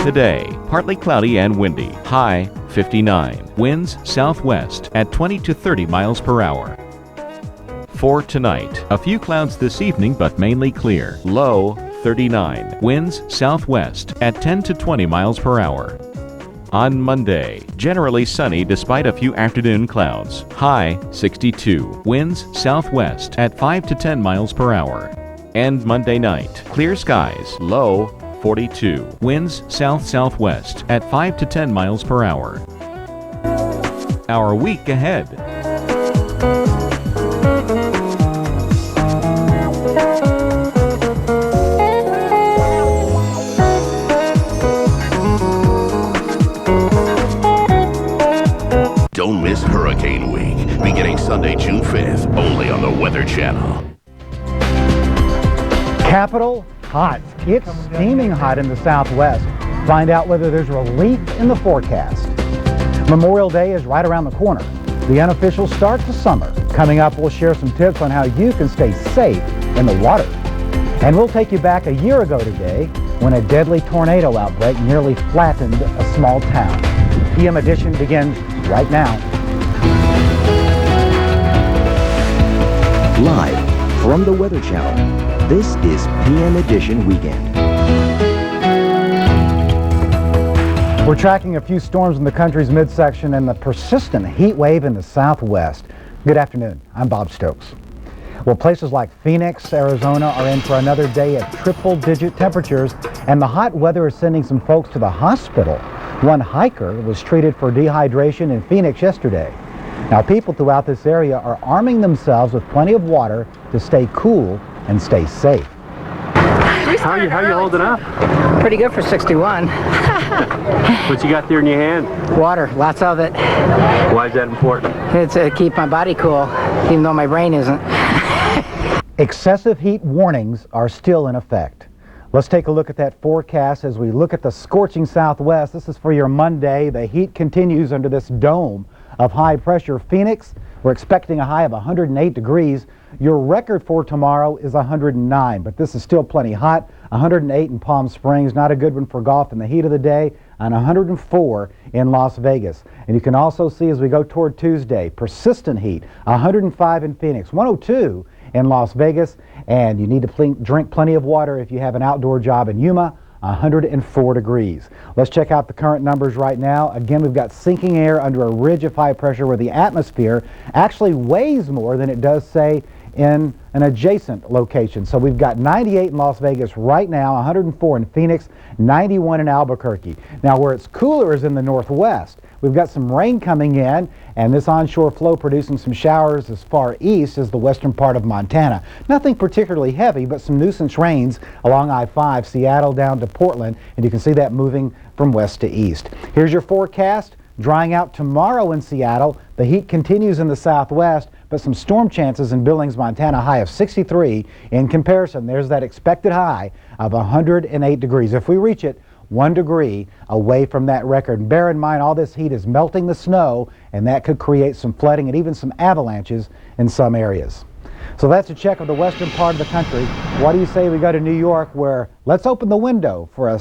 Today, partly cloudy and windy. High 59. Winds southwest at 20 to 30 miles per hour. For tonight, a few clouds this evening but mainly clear. Low 39. Winds southwest at 10 to 20 miles per hour. On Monday, generally sunny despite a few afternoon clouds. High 62. Winds southwest at 5 to 10 miles per hour. And Monday night, clear skies. Low 42. Winds south-southwest at 5 to 10 miles per hour. Our week ahead. Don't miss Hurricane Week, beginning Sunday, June 5th, only on the Weather Channel. Capital hot. It's steaming hot in the southwest. Find out whether there's relief in the forecast. Memorial Day is right around the corner. The unofficial start to summer. Coming up, we'll share some tips on how you can stay safe in the water. And we'll take you back a year ago today when a deadly tornado outbreak nearly flattened a small town. PM Edition begins right now. Live from the Weather Channel, this is PM Edition Weekend. We're tracking a few storms in the country's midsection and the persistent heat wave in the southwest. Good afternoon. I'm Bob Stokes. Well, places like Phoenix, Arizona are in for another day of triple-digit temperatures, and the hot weather is sending some folks to the hospital. One hiker was treated for dehydration in Phoenix yesterday. Now, people throughout this area are arming themselves with plenty of water to stay cool and stay safe. How are you holding up? Pretty good for 61. What you got there in your hand? Water, lots of it. Why is that important? It's to keep my body cool, even though my brain isn't. Excessive heat warnings are still in effect. Let's take a look at that forecast as we look at the scorching southwest. This is for your Monday. The heat continues under this dome of high pressure. Phoenix, we're expecting a high of 108 degrees. Your record for tomorrow is 109, but this is still plenty hot. 108 in Palm Springs, not a good one for golf in the heat of the day, and 104 in Las Vegas. And you can also see as we go toward Tuesday, persistent heat, 105 in Phoenix, 102 in Las Vegas, and you need to drink plenty of water if you have an outdoor job in Yuma. 104 degrees. Let's check out the current numbers right now. Again, we've got sinking air under a ridge of high pressure where the atmosphere actually weighs more than it does, say, in an adjacent location. So we've got 98 in Las Vegas right now, 104 in Phoenix, 91 in Albuquerque. Now where it's cooler is in the northwest. We've got some rain coming in, and this onshore flow producing some showers as far east as the western part of Montana. Nothing particularly heavy, but some nuisance rains along I-5, Seattle down to Portland, and you can see that moving from west to east. Here's your forecast. Drying out tomorrow in Seattle. The heat continues in the southwest, but some storm chances in Billings, Montana, high of 63. In comparison, there's that expected high of 108 degrees. If we reach it, 1 degree away from that record. And bear in mind, all this heat is melting the snow, and that could create some flooding and even some avalanches in some areas. So that's a check of the western part of the country. What do you say we go to New York, where let's open the window for a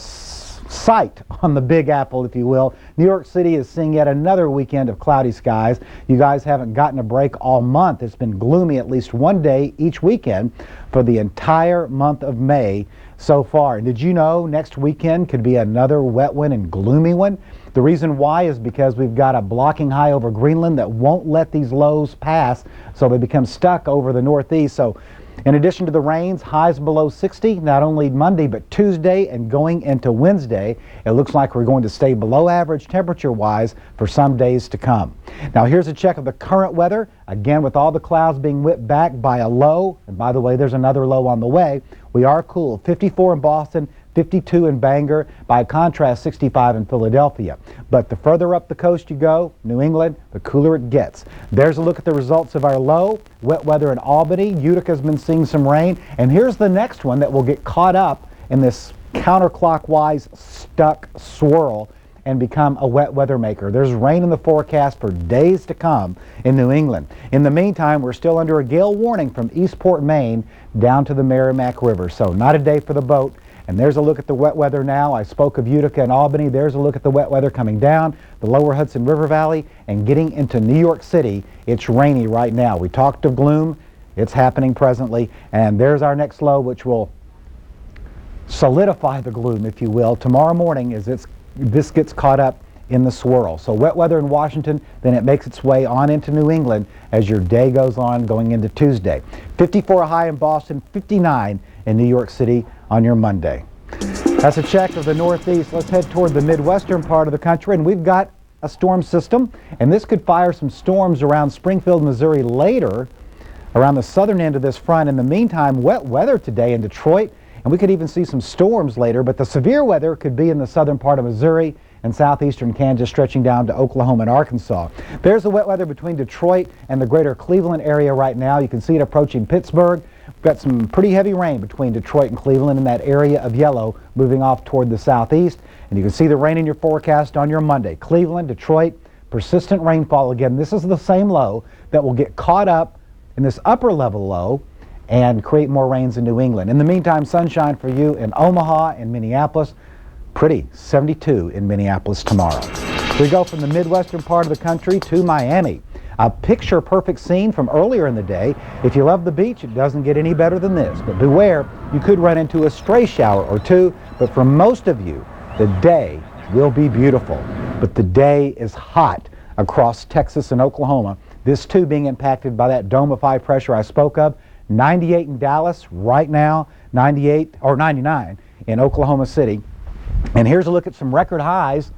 sight on the Big Apple, if you will. New York City is seeing yet another weekend of cloudy skies. You guys haven't gotten a break all month. It's been gloomy at least one day each weekend for the entire month of May so far. And did you know next weekend could be another wet one and gloomy one? The reason why is because we've got a blocking high over Greenland that won't let these lows pass, so they become stuck over the northeast. So in addition to the rains, highs below 60, not only Monday, but Tuesday and going into Wednesday. It looks like we're going to stay below average temperature-wise for some days to come. Now here's a check of the current weather. Again, with all the clouds being whipped back by a low, and by the way, there's another low on the way. We are cool. 54 in Boston, 52 in Bangor, by contrast 65 in Philadelphia. But the further up the coast you go, New England, the cooler it gets. There's a look at the results of our low. Wet weather in Albany. Utica's been seeing some rain. And here's the next one that will get caught up in this counterclockwise stuck swirl and become a wet weather maker. There's rain in the forecast for days to come in New England. In the meantime, we're still under a gale warning from Eastport, Maine down to the Merrimack River. So not a day for the boat. And there's a look at the wet weather now. I spoke of Utica and Albany. There's a look at the wet weather coming down the lower Hudson River Valley and getting into New York City. It's rainy right now. We talked of gloom. It's happening presently. And there's our next low, which will solidify the gloom, if you will, tomorrow morning as this gets caught up in the swirl. So wet weather in Washington, then it makes its way on into New England as your day goes on going into Tuesday. 54 high in Boston, 59 in New York City on your Monday. That's a check of the Northeast. Let's head toward the Midwestern part of the country, and we've got a storm system, and this could fire some storms around Springfield, Missouri later, around the southern end of this front. In the meantime, wet weather today in Detroit, and we could even see some storms later, but the severe weather could be in the southern part of Missouri and southeastern Kansas, stretching down to Oklahoma and Arkansas. There's the wet weather between Detroit and the greater Cleveland area right now. You can see it approaching Pittsburgh. We've got some pretty heavy rain between Detroit and Cleveland in that area of yellow moving off toward the southeast. And you can see the rain in your forecast on your Monday. Cleveland, Detroit, persistent rainfall again. This is the same low that will get caught up in this upper level low and create more rains in New England. In the meantime, sunshine for you in Omaha and Minneapolis. Pretty, 72 in Minneapolis tomorrow. We go from the Midwestern part of the country to Miami. A picture-perfect scene from earlier in the day. If you love the beach, it doesn't get any better than this. But beware, you could run into a stray shower or two. But for most of you, the day will be beautiful. But the day is hot across Texas and Oklahoma. This too being impacted by that dome of high pressure I spoke of. 98 in Dallas right now, 98 or 99 in Oklahoma City. And here's a look at some record highs.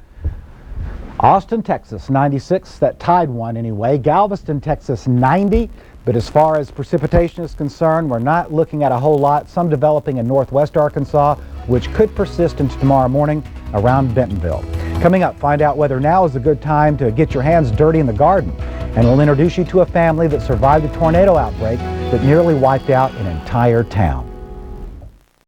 Austin, Texas, 96, that tied one anyway. Galveston, Texas, 90. But as far as precipitation is concerned, we're not looking at a whole lot. Some developing in northwest Arkansas, which could persist into tomorrow morning around Bentonville. Coming up, find out whether now is a good time to get your hands dirty in the garden. And we'll introduce you to a family that survived a tornado outbreak that nearly wiped out an entire town.